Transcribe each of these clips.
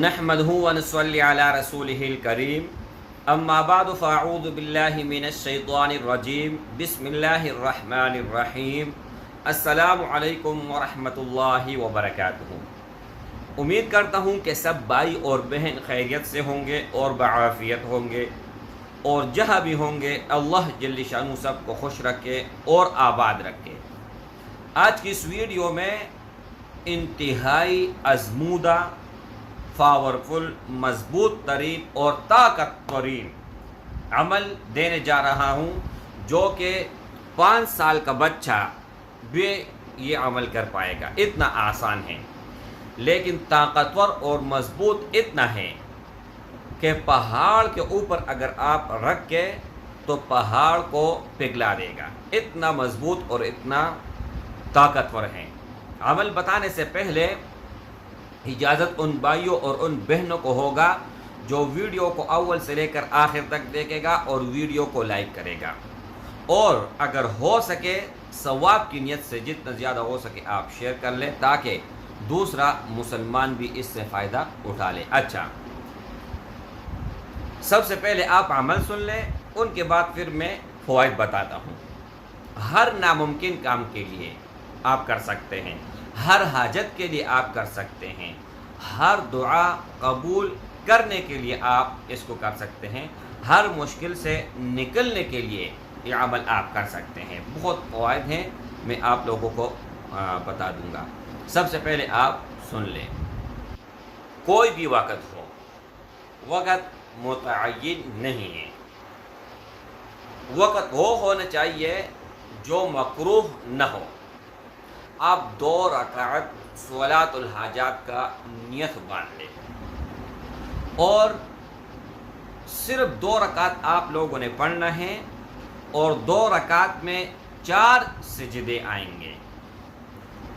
نحمدہ ونصلی علی رسولہ الکریم اما بعد فاعوذ باللہ من الشیطان الرجیم بسم اللہ الرحمن الرحیم السلام علیکم ورحمۃ اللہ وبرکاتہ۔ امید کرتا ہوں کہ سب بھائی اور بہن خیریت سے ہوں گے اور بعافیت ہوں گے، اور جہاں بھی ہوں گے اللہ جل شانہ سب کو خوش رکھے اور آباد رکھے۔ آج کی اس ویڈیو میں انتہائی ازمودہ، پاورفل، مضبوط ترین اور طاقت ترین عمل دینے جا رہا ہوں، جو کہ 5 سال کا بچہ بھی یہ عمل کر پائے گا۔ اتنا آسان ہے، لیکن طاقتور اور مضبوط اتنا ہے کہ پہاڑ کے اوپر اگر آپ رکھ کے تو پہاڑ کو پگھلا دے گا۔ اتنا مضبوط اور اتنا طاقتور ہے۔ عمل بتانے سے پہلے اجازت ان بھائیوں اور ان بہنوں کو ہوگا جو ویڈیو کو اول سے لے کر آخر تک دیکھے گا اور ویڈیو کو لائک کرے گا، اور اگر ہو سکے ثواب کی نیت سے جتنا زیادہ ہو سکے آپ شیئر کر لیں تاکہ دوسرا مسلمان بھی اس سے فائدہ اٹھا لے۔ اچھا، سب سے پہلے آپ عمل سن لیں، ان کے بعد پھر میں فوائد بتاتا ہوں۔ ہر ناممکن کام کے لیے آپ کر سکتے ہیں، ہر حاجت کے لیے آپ کر سکتے ہیں، ہر دعا قبول کرنے کے لیے آپ اس کو کر سکتے ہیں، ہر مشکل سے نکلنے کے لیے یہ عمل آپ کر سکتے ہیں۔ بہت فوائد ہیں، میں آپ لوگوں کو بتا دوں گا۔ سب سے پہلے آپ سن لیں، کوئی بھی وقت ہو، وقت متعین نہیں ہے۔ وقت وہ ہونا چاہیے جو مکروہ نہ ہو۔ آپ 2 رکعت صلاۃ الحاجات کا نیت باندھ لیں، اور صرف 2 رکعت آپ لوگوں نے پڑھنا ہے، اور 2 رکعت میں 4 سجدے آئیں گے،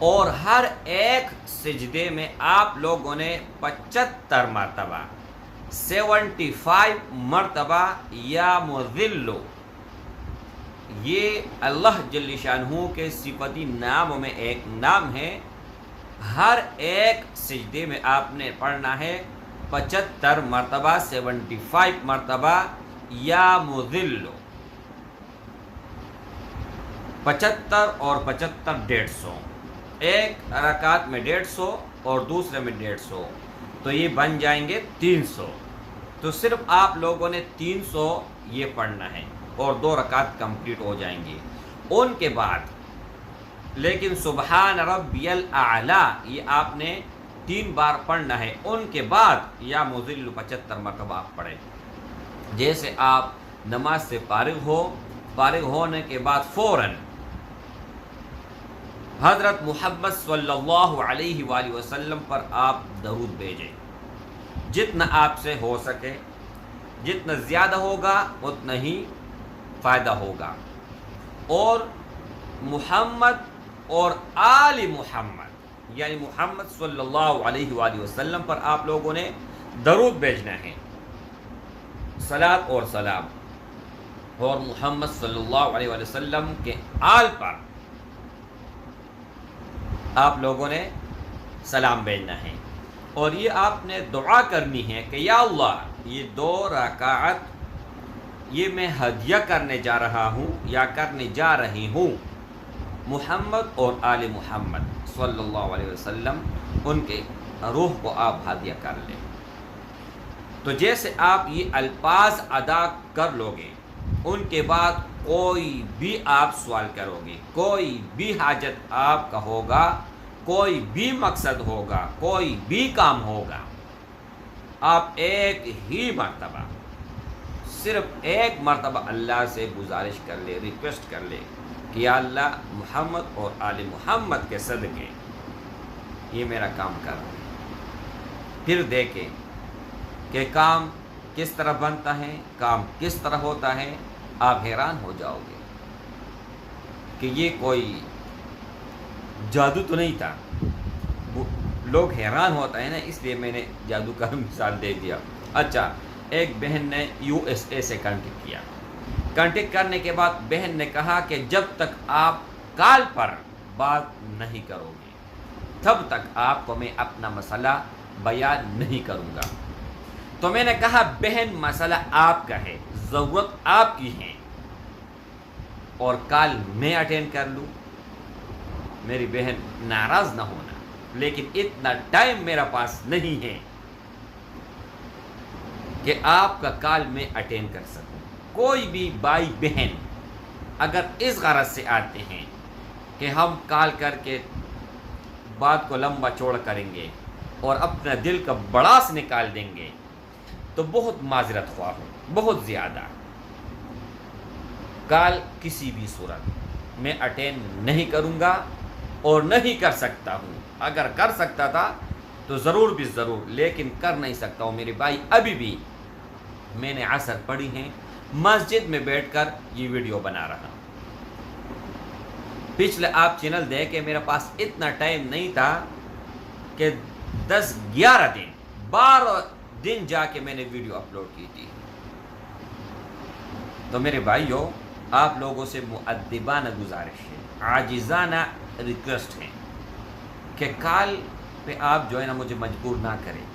اور ہر ایک سجدے میں آپ لوگوں نے 75 مرتبہ 75 مرتبہ یا مذل، یہ اللہ جل شانہ کے صفتی ناموں میں ایک نام ہے۔ ہر ایک سجدے میں آپ نے پڑھنا ہے 75 مرتبہ 75 مرتبہ یا مذل، 75 اور 75 150، ایک رکعت میں 150 اور دوسرے میں 150، تو یہ بن جائیں گے 300۔ تو صرف آپ لوگوں نے 300 یہ پڑھنا ہے، اور 2 رکعت کمپلیٹ ہو جائیں گی۔ ان کے بعد لیکن سبحان ربی الاعلی یہ آپ نے 3 بار پڑھنا ہے۔ ان کے بعد یا مذل 75 مرتبہ آپ پڑھیں۔ جیسے آپ نماز سے فارغ ہونے کے بعد فوراً حضرت محمد صلی اللہ علیہ وآلہ وسلم پر آپ درود بھیجیں، جتنا آپ سے ہو سکے۔ جتنا زیادہ ہوگا اتنا ہی فائدہ ہوگا۔ اور محمد اور آل محمد، یعنی محمد صلی اللہ علیہ وآلہ وسلم پر آپ لوگوں نے درود بھیجنا ہے، صلاۃ اور سلام، اور محمد صلی اللہ علیہ وآلہ وسلم کے آل پر آپ لوگوں نے سلام بھیجنا ہے۔ اور یہ آپ نے دعا کرنی ہے کہ یا اللہ، یہ 2 رکعت یہ میں ہدیہ کرنے جا رہا ہوں یا کرنے جا رہی ہوں محمد اور آل محمد صلی اللہ علیہ وسلم، ان کے روح کو آپ ہدیہ کر لیں۔ تو جیسے آپ یہ الفاظ ادا کر لو گے، ان کے بعد کوئی بھی آپ سوال کرو گے، کوئی بھی حاجت آپ کا ہوگا، کوئی بھی مقصد ہوگا، کوئی بھی کام ہوگا، آپ ایک ہی مرتبہ، صرف ایک مرتبہ اللہ سے گزارش کر لے، ریکویسٹ کر لے کہ یا اللہ، محمد اور آل محمد کے صدقے یہ میرا کام کر رہے ہیں۔ پھر دیکھیں کہ کام کس طرح بنتا ہے، کام کس طرح ہوتا ہے، آپ حیران ہو جاؤ گے کہ یہ کوئی جادو تو نہیں تھا۔ لوگ حیران ہوتا ہے نا، اس لیے میں نے جادو کا مثال دے دیا۔ اچھا، ایک بہن نے USA سے کانٹیکٹ کیا۔ کانٹیکٹ کرنے کے بعد بہن نے کہا کہ جب تک آپ کال پر بات نہیں کرو گے تب تک آپ کو میں اپنا مسئلہ بیان نہیں کروں گا۔ تو میں نے کہا بہن مسئلہ آپ کا ہے، ضرورت آپ کی ہے، اور کال میں اٹینڈ کر لوں، میری بہن ناراض نہ ہونا، لیکن اتنا ٹائم میرا پاس نہیں ہے کہ آپ کا کال میں اٹینڈ کر سکوں۔ کوئی بھی بھائی بہن اگر اس غرض سے آتے ہیں کہ ہم کال کر کے بات کو لمبا چوڑا کریں گے اور اپنا دل کا بڑاس نکال دیں گے، تو بہت معذرت خواہ ہوں، بہت زیادہ۔ کال کسی بھی صورت میں اٹینڈ نہیں کروں گا اور نہیں کر سکتا ہوں۔ اگر کر سکتا تھا تو ضرور بھی ضرور، لیکن کر نہیں سکتا ہوں میرے بھائی۔ ابھی بھی میں نے عصر پڑھی ہیں، مسجد میں بیٹھ کر یہ ویڈیو بنا رہا ہوں۔ پچھلے آپ چینل دیکھیں، میرے پاس اتنا ٹائم نہیں تھا کہ 10-11 دن 12 دن جا کے میں نے ویڈیو اپلوڈ کی تھی۔ تو میرے بھائیوں، آپ لوگوں سے مؤدبانہ گزارش ہے، عاجزانہ ریکویسٹ ہے کہ کال پہ آپ جو ہے نا مجھے مجبور نہ کریں۔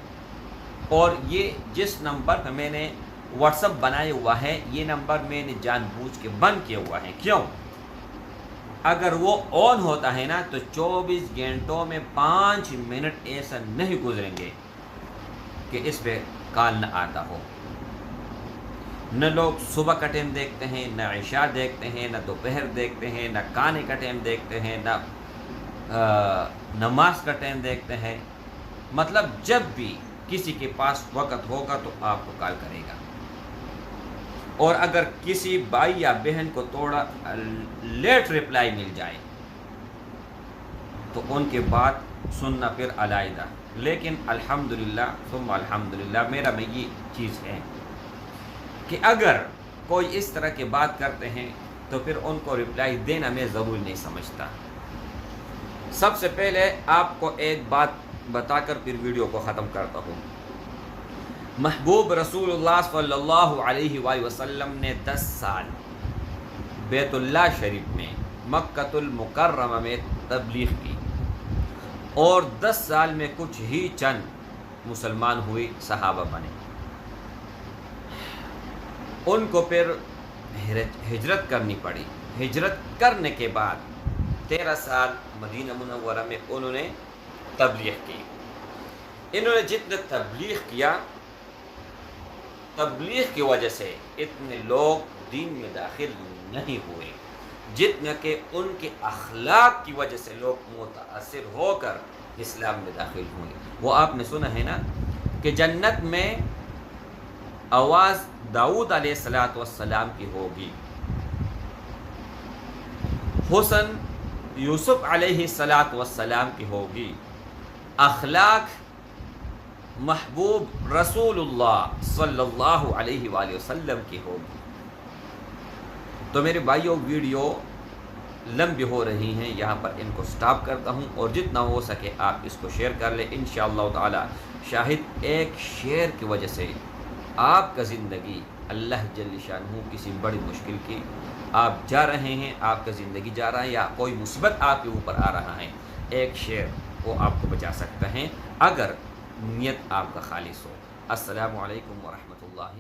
اور یہ جس نمبر پہ میں نے واٹس اپ بنایا ہوا ہے، یہ نمبر میں نے جان بوجھ کے بند کیا ہوا ہے۔ کیوں؟ اگر وہ آن ہوتا ہے نا تو 24 گھنٹوں میں 5 منٹ ایسا نہیں گزریں گے کہ اس پہ کال نہ آتا ہو۔ نہ لوگ صبح کا ٹائم دیکھتے ہیں، نہ عشاء دیکھتے ہیں، نہ دوپہر دیکھتے ہیں، نہ کھانے کا ٹائم دیکھتے ہیں، نہ نماز کا ٹائم دیکھتے ہیں۔ مطلب جب بھی کسی کے پاس وقت ہوگا تو آپ کو کال کرے گا۔ اور اگر کسی بھائی یا بہن کو تھوڑا لیٹ رپلائی مل جائے تو ان کے بات سننا پھر علیحدہ، لیکن الحمدللہ ثم الحمدللہ میرا میں یہ چیز ہے کہ اگر کوئی اس طرح کی بات کرتے ہیں تو پھر ان کو رپلائی دینا میں ضروری نہیں سمجھتا۔ سب سے پہلے آپ کو ایک بات بتا کر پھر ویڈیو کو ختم کرتا ہوں۔ محبوب رسول اللہ صلی اللہ علیہ وآلہ وسلم نے 10 سال بیت اللہ شریف میں مکۃ المکرمہ میں تبلیغ کی، اور 10 سال میں کچھ ہی چند مسلمان ہوئے، صحابہ بنے۔ ان کو پھر ہجرت کرنی پڑی۔ ہجرت کرنے کے بعد 13 سال مدینہ منورہ میں انہوں نے تبلیغ کی۔ انہوں نے جتنے تبلیغ کیا، تبلیغ کی وجہ سے اتنے لوگ دین میں داخل نہیں ہوئے جتنا کہ ان کے اخلاق کی وجہ سے لوگ متاثر ہو کر اسلام میں داخل ہوئے۔ وہ آپ نے سنا ہے نا کہ جنت میں آواز داؤد علیہ السلام کی ہوگی، حسن یوسف علیہ السلام کی ہوگی، اخلاق محبوب رسول اللہ صلی اللہ علیہ وآلہ وسلم کی ہوگی۔ تو میرے بھائیوں، ویڈیو لمبی ہو رہی ہیں، یہاں پر ان کو سٹاپ کرتا ہوں، اور جتنا ہو سکے آپ اس کو شیئر کر لیں انشاءاللہ تعالی۔ شاہد ایک شیئر کی وجہ سے آپ کا زندگی اللہ جل شانہ کسی بڑی مشکل کی آپ جا رہے ہیں، آپ کا زندگی جا رہا ہے، یا کوئی مصیبت آپ کے اوپر آ رہا ہے، ایک شیئر وہ آپ کو بچا سکتا ہے اگر نیت آپ کا خالص ہو۔ السلام علیکم ورحمۃ اللہ۔